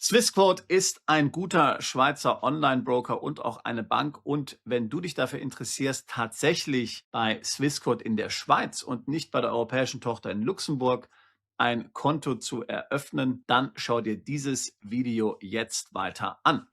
Swissquote ist ein guter Schweizer Online-Broker und auch eine Bank. Und wenn du dich dafür interessierst, tatsächlich bei Swissquote in der Schweiz und nicht bei der europäischen Tochter in Luxemburg ein Konto zu eröffnen, dann schau dir dieses Video jetzt weiter an.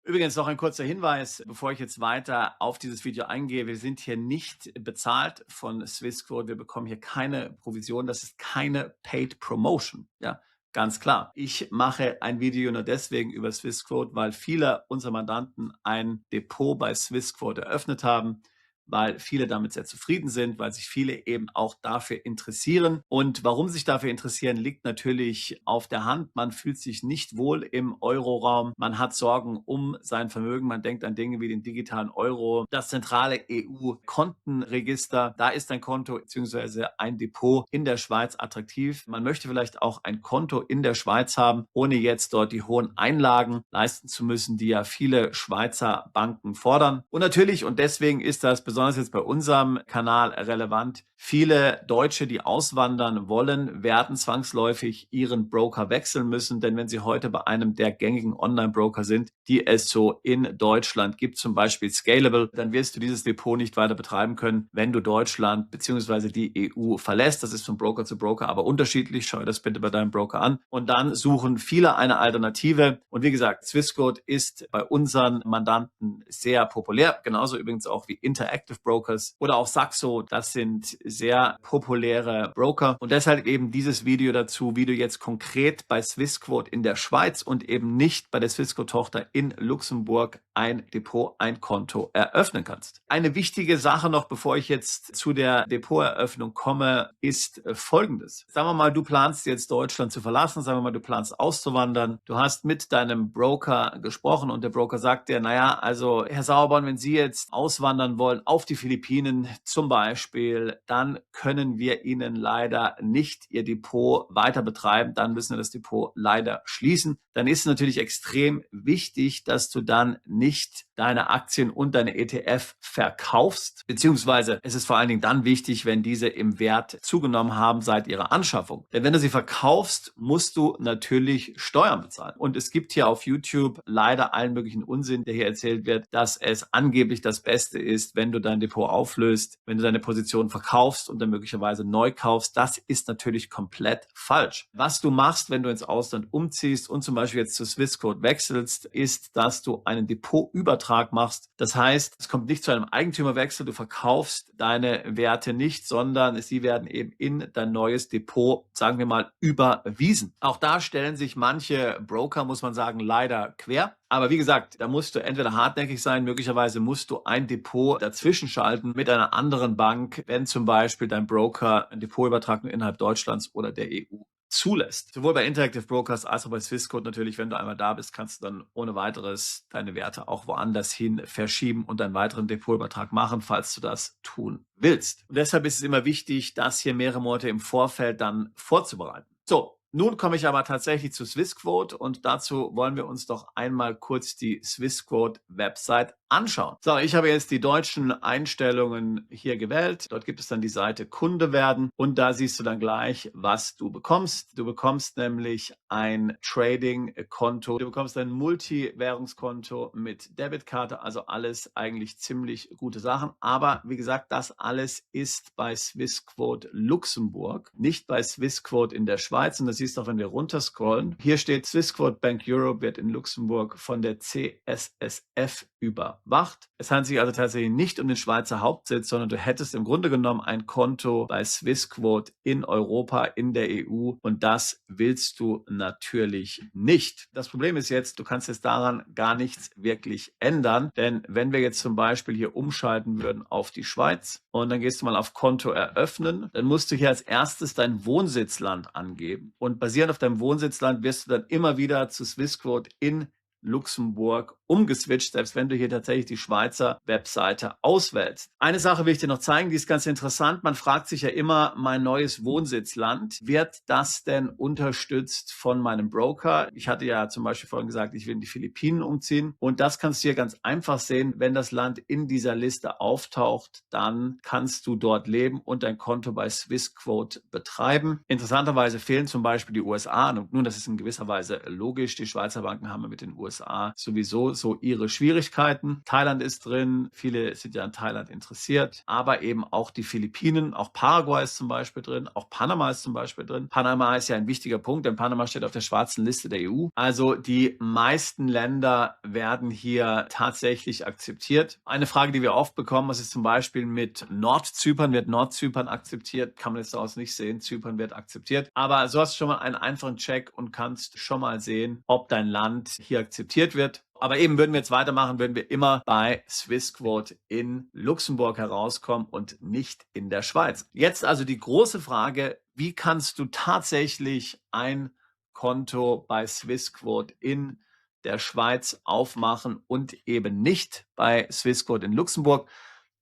Übrigens noch ein kurzer Hinweis, bevor ich jetzt weiter auf dieses Video eingehe. Wir sind hier nicht bezahlt von Swissquote. Wir bekommen hier keine Provision. Das ist keine Paid Promotion. Ja, ganz klar. Ich mache ein Video nur deswegen über Swissquote, weil viele unserer Mandanten ein Depot bei Swissquote eröffnet haben, weil viele damit sehr zufrieden sind, weil sich viele eben auch dafür interessieren. Und warum sich dafür interessieren, liegt natürlich auf der Hand. Man fühlt sich nicht wohl im Euroraum. Man hat Sorgen um sein Vermögen. Man denkt an Dinge wie den digitalen Euro, das zentrale EU-Kontenregister. Da ist ein Konto bzw. ein Depot in der Schweiz attraktiv. Man möchte vielleicht auch ein Konto in der Schweiz haben, ohne jetzt dort die hohen Einlagen leisten zu müssen, die ja viele Schweizer Banken fordern. Und natürlich, und deswegen ist das besonders jetzt bei unserem Kanal relevant, viele Deutsche, die auswandern wollen, werden zwangsläufig ihren Broker wechseln müssen, denn wenn sie heute bei einem der gängigen Online-Broker sind, die es so in Deutschland gibt, zum Beispiel Scalable, dann wirst du dieses Depot nicht weiter betreiben können, wenn du Deutschland bzw. die EU verlässt. Das ist von Broker zu Broker aber unterschiedlich. Schau dir das bitte bei deinem Broker an. Und dann suchen viele eine Alternative. Und wie gesagt, Swissquote ist bei unseren Mandanten sehr populär, genauso übrigens auch wie Interactive Brokers oder auch Saxo. Das sind sehr populäre Broker. Und deshalb eben dieses Video dazu, wie du jetzt konkret bei Swissquote in der Schweiz und eben nicht bei der Swissquote-Tochter in Luxemburg ein Depot, ein Konto eröffnen kannst. Eine wichtige Sache noch, bevor ich jetzt zu der Depoteröffnung komme, ist Folgendes. Sagen wir mal, du planst jetzt Deutschland zu verlassen, sagen wir mal, du planst auszuwandern. Du hast mit deinem Broker gesprochen und der Broker sagt dir, naja, also Herr Sauerborn, wenn Sie jetzt auswandern wollen auf die Philippinen zum Beispiel, dann können wir Ihnen leider nicht Ihr Depot weiter betreiben. Dann müssen wir das Depot leider schließen. Dann ist es natürlich extrem wichtig, dass du dann nicht deine Aktien und deine ETF verkaufst, beziehungsweise es ist vor allen Dingen dann wichtig, wenn diese im Wert zugenommen haben seit ihrer Anschaffung. Denn wenn du sie verkaufst, musst du natürlich Steuern bezahlen. Und es gibt hier auf YouTube leider allen möglichen Unsinn, der hier erzählt wird, dass es angeblich das Beste ist, wenn du dein Depot auflöst, wenn du deine Position verkaufst und dann möglicherweise neu kaufst. Das ist natürlich komplett falsch. Was du machst, wenn du ins Ausland umziehst und zum Beispiel jetzt zu Swissquote wechselst, ist, dass du einen Depotübertrag machst. Das heißt, es kommt nicht zu einem Eigentümerwechsel, du verkaufst deine Werte nicht, sondern sie werden eben in dein neues Depot, sagen wir mal, überwiesen. Auch da stellen sich manche Broker, muss man sagen, leider quer. Aber wie gesagt, da musst du entweder hartnäckig sein, möglicherweise musst du ein Depot dazwischen schalten mit einer anderen Bank, wenn zum Beispiel dein Broker einen Depotübertrag nur innerhalb Deutschlands oder der EU zulässt. Sowohl bei Interactive Brokers als auch bei Swissquote natürlich, wenn du einmal da bist, kannst du dann ohne weiteres deine Werte auch woanders hin verschieben und einen weiteren Depotübertrag machen, falls du das tun willst. Und deshalb ist es immer wichtig, das hier mehrere Monate im Vorfeld dann vorzubereiten. So, nun komme ich aber tatsächlich zu Swissquote und dazu wollen wir uns doch einmal kurz die Swissquote-Website anschauen. So, ich habe jetzt die deutschen Einstellungen hier gewählt. Dort gibt es dann die Seite Kunde werden und da siehst du dann gleich, was du bekommst. Du bekommst nämlich ein Trading-Konto, du bekommst ein Multi-Währungskonto mit Debitkarte, also alles eigentlich ziemlich gute Sachen. Aber wie gesagt, das alles ist bei Swissquote Luxemburg, nicht bei Swissquote in der Schweiz. Und das siehst du auch, wenn wir runterscrollen. Hier steht, Swissquote Bank Europe wird in Luxemburg von der CSSF überwacht. Es handelt sich also tatsächlich nicht um den Schweizer Hauptsitz, sondern du hättest im Grunde genommen ein Konto bei Swissquote in Europa, in der EU und das willst du natürlich nicht. Das Problem ist jetzt, du kannst jetzt daran gar nichts wirklich ändern, denn wenn wir jetzt zum Beispiel hier umschalten würden auf die Schweiz und dann gehst du mal auf Konto eröffnen, dann musst du hier als erstes dein Wohnsitzland angeben und basierend auf deinem Wohnsitzland wirst du dann immer wieder zu Swissquote in Luxemburg umgeswitcht, selbst wenn du hier tatsächlich die Schweizer Webseite auswählst. Eine Sache will ich dir noch zeigen, die ist ganz interessant. Man fragt sich ja immer, mein neues Wohnsitzland, wird das denn unterstützt von meinem Broker? Ich hatte ja zum Beispiel vorhin gesagt, ich will in die Philippinen umziehen und das kannst du hier ganz einfach sehen. Wenn das Land in dieser Liste auftaucht, dann kannst du dort leben und dein Konto bei Swissquote betreiben. Interessanterweise fehlen zum Beispiel die USA. Und nun, das ist in gewisser Weise logisch. Die Schweizer Banken haben mit den USA sowieso so ihre Schwierigkeiten. Thailand ist drin. Viele sind ja an Thailand interessiert. Aber eben auch die Philippinen, auch Paraguay ist zum Beispiel drin. Auch Panama ist zum Beispiel drin. Panama ist ja ein wichtiger Punkt, denn Panama steht auf der schwarzen Liste der EU. Also die meisten Länder werden hier tatsächlich akzeptiert. Eine Frage, die wir oft bekommen, was ist zum Beispiel mit Nordzypern? Wird Nordzypern akzeptiert? Kann man jetzt daraus nicht sehen. Zypern wird akzeptiert. Aber so hast du schon mal einen einfachen Check und kannst schon mal sehen, ob dein Land hier akzeptiert wird. Aber eben würden wir jetzt weitermachen, würden wir immer bei Swissquote in Luxemburg herauskommen und nicht in der Schweiz. Jetzt also die große Frage, wie kannst du tatsächlich ein Konto bei Swissquote in der Schweiz aufmachen und eben nicht bei Swissquote in Luxemburg?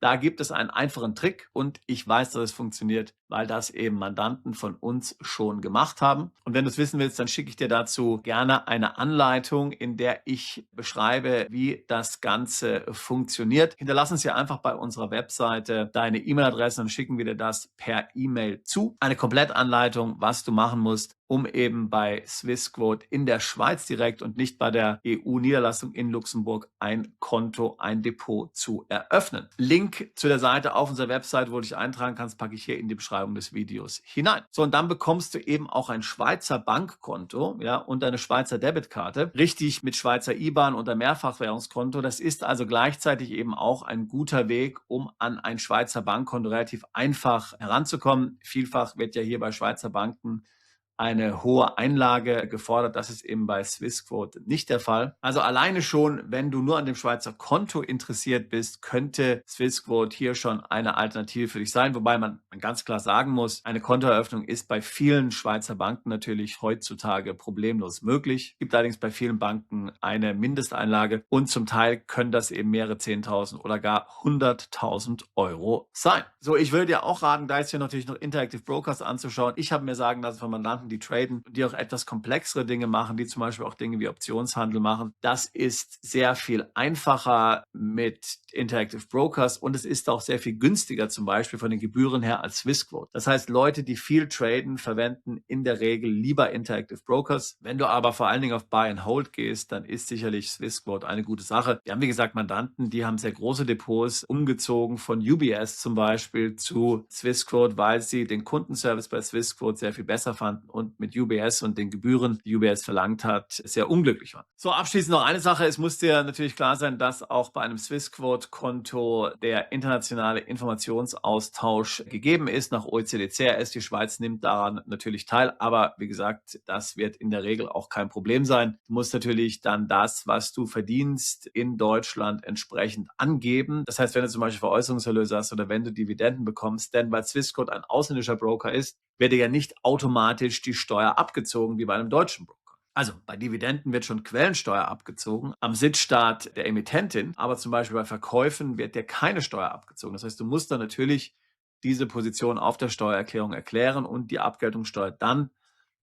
Da gibt es einen einfachen Trick und ich weiß, dass es funktioniert, weil das eben Mandanten von uns schon gemacht haben. Und wenn du es wissen willst, dann schicke ich dir dazu gerne eine Anleitung, in der ich beschreibe, wie das Ganze funktioniert. Hinterlass uns ja einfach bei unserer Webseite deine E-Mail-Adresse und schicken wir dir das per E-Mail zu. Eine Komplettanleitung, was du machen musst, um eben bei Swissquote in der Schweiz direkt und nicht bei der EU-Niederlassung in Luxemburg ein Konto, ein Depot zu eröffnen. Link zu der Seite auf unserer Website, wo du dich eintragen kannst, packe ich hier in die Beschreibung des Videos hinein. So, und dann bekommst du eben auch ein Schweizer Bankkonto, ja, und eine Schweizer Debitkarte, richtig mit Schweizer IBAN und ein Mehrfachwährungskonto. Das ist also gleichzeitig eben auch ein guter Weg, um an ein Schweizer Bankkonto relativ einfach heranzukommen. Vielfach wird ja hier bei Schweizer Banken eine hohe Einlage gefordert. Das ist eben bei Swissquote nicht der Fall. Also alleine schon, wenn du nur an dem Schweizer Konto interessiert bist, könnte Swissquote hier schon eine Alternative für dich sein. Wobei man ganz klar sagen muss, eine Kontoeröffnung ist bei vielen Schweizer Banken natürlich heutzutage problemlos möglich. Es gibt allerdings bei vielen Banken eine Mindesteinlage und zum Teil können das eben mehrere 10.000 oder gar 100.000 Euro sein. So, ich würde dir auch raten, da jetzt hier natürlich noch Interactive Brokers anzuschauen. Ich habe mir sagen lassen von Mandanten, die traden, die auch etwas komplexere Dinge machen, die zum Beispiel auch Dinge wie Optionshandel machen. Das ist sehr viel einfacher mit Interactive Brokers und es ist auch sehr viel günstiger zum Beispiel von den Gebühren her als Swissquote. Das heißt, Leute, die viel traden, verwenden in der Regel lieber Interactive Brokers. Wenn du aber vor allen Dingen auf Buy and Hold gehst, dann ist sicherlich Swissquote eine gute Sache. Wir haben, wie gesagt, Mandanten, die haben sehr große Depots umgezogen von UBS zum Beispiel zu Swissquote, weil sie den Kundenservice bei Swissquote sehr viel besser fanden und mit UBS und den Gebühren, die UBS verlangt hat, sehr unglücklich waren. So, abschließend noch eine Sache. Es muss dir natürlich klar sein, dass auch bei einem Swissquote-Konto der internationale Informationsaustausch gegeben ist nach OECD-CRS. Die Schweiz nimmt daran natürlich teil, aber wie gesagt, das wird in der Regel auch kein Problem sein. Du musst natürlich dann das, was du verdienst, in Deutschland entsprechend angeben. Das heißt, wenn du zum Beispiel Veräußerungserlöse hast oder wenn du Dividenden bekommst, denn weil Swissquote ein ausländischer Broker ist, wird dir ja nicht automatisch die Steuer abgezogen wie bei einem deutschen Broker. Also bei Dividenden wird schon Quellensteuer abgezogen am Sitzstaat der Emittentin, aber zum Beispiel bei Verkäufen wird dir keine Steuer abgezogen. Das heißt, du musst dann natürlich diese Position auf der Steuererklärung erklären und die Abgeltungssteuer dann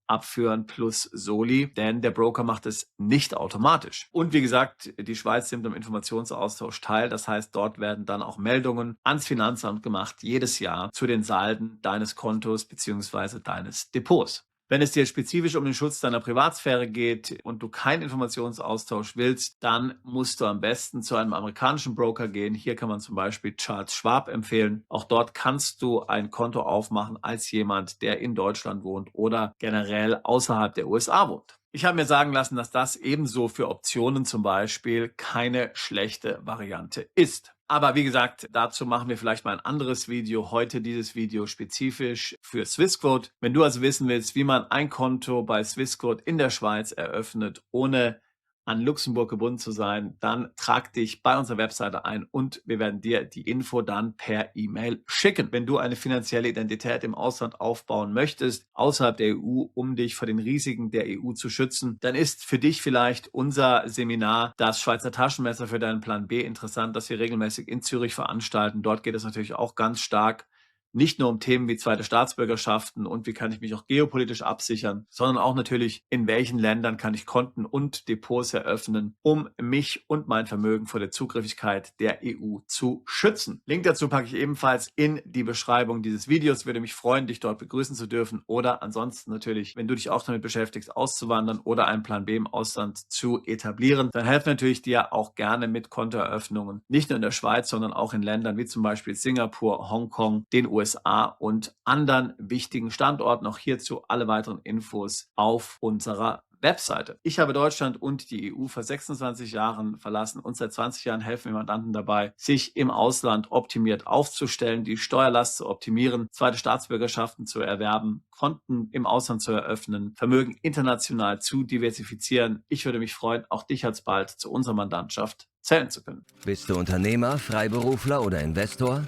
abführen plus Soli, denn der Broker macht es nicht automatisch. Und wie gesagt, die Schweiz nimmt am Informationsaustausch teil. Das heißt, dort werden dann auch Meldungen ans Finanzamt gemacht, jedes Jahr zu den Salden deines Kontos bzw. deines Depots. Wenn es dir spezifisch um den Schutz deiner Privatsphäre geht und du keinen Informationsaustausch willst, dann musst du am besten zu einem amerikanischen Broker gehen. Hier kann man zum Beispiel Charles Schwab empfehlen. Auch dort kannst du ein Konto aufmachen als jemand, der in Deutschland wohnt oder generell außerhalb der USA wohnt. Ich habe mir sagen lassen, dass das ebenso für Optionen zum Beispiel keine schlechte Variante ist. Aber wie gesagt, dazu machen wir vielleicht mal ein anderes Video. Heute dieses Video spezifisch für Swissquote. Wenn du also wissen willst, wie man ein Konto bei Swissquote in der Schweiz eröffnet, ohne an Luxemburg gebunden zu sein, dann trag dich bei unserer Webseite ein und wir werden dir die Info dann per E-Mail schicken. Wenn du eine finanzielle Identität im Ausland aufbauen möchtest, außerhalb der EU, um dich vor den Risiken der EU zu schützen, dann ist für dich vielleicht unser Seminar Das Schweizer Taschenmesser für deinen Plan B interessant, das wir regelmäßig in Zürich veranstalten. Dort geht es natürlich auch ganz stark nicht nur um Themen wie zweite Staatsbürgerschaften und wie kann ich mich auch geopolitisch absichern, sondern auch natürlich, in welchen Ländern kann ich Konten und Depots eröffnen, um mich und mein Vermögen vor der Zugriffigkeit der EU zu schützen. Link dazu packe ich ebenfalls in die Beschreibung dieses Videos. Würde mich freuen, dich dort begrüßen zu dürfen oder ansonsten natürlich, wenn du dich auch damit beschäftigst, auszuwandern oder einen Plan B im Ausland zu etablieren, dann helfen natürlich dir auch gerne mit Kontoeröffnungen, nicht nur in der Schweiz, sondern auch in Ländern wie zum Beispiel Singapur, Hongkong, den USA und anderen wichtigen Standorten. Auch hierzu alle weiteren Infos auf unserer Webseite. Ich habe Deutschland und die EU vor 26 Jahren verlassen und seit 20 Jahren helfen wir Mandanten dabei, sich im Ausland optimiert aufzustellen, die Steuerlast zu optimieren, zweite Staatsbürgerschaften zu erwerben, Konten im Ausland zu eröffnen, Vermögen international zu diversifizieren. Ich würde mich freuen, auch dich alsbald zu unserer Mandantschaft zählen zu können. Bist du Unternehmer, Freiberufler oder Investor?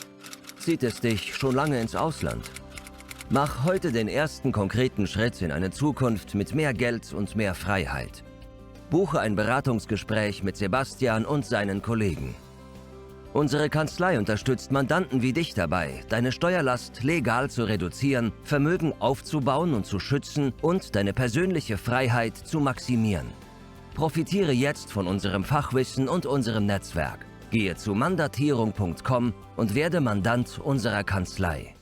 Zieht es dich schon lange ins Ausland? Mach heute den ersten konkreten Schritt in eine Zukunft mit mehr Geld und mehr Freiheit. Buche ein Beratungsgespräch mit Sebastian und seinen Kollegen. Unsere Kanzlei unterstützt Mandanten wie dich dabei, deine Steuerlast legal zu reduzieren, Vermögen aufzubauen und zu schützen und deine persönliche Freiheit zu maximieren. Profitiere jetzt von unserem Fachwissen und unserem Netzwerk. Gehe zu mandatierung.com und werde Mandant unserer Kanzlei.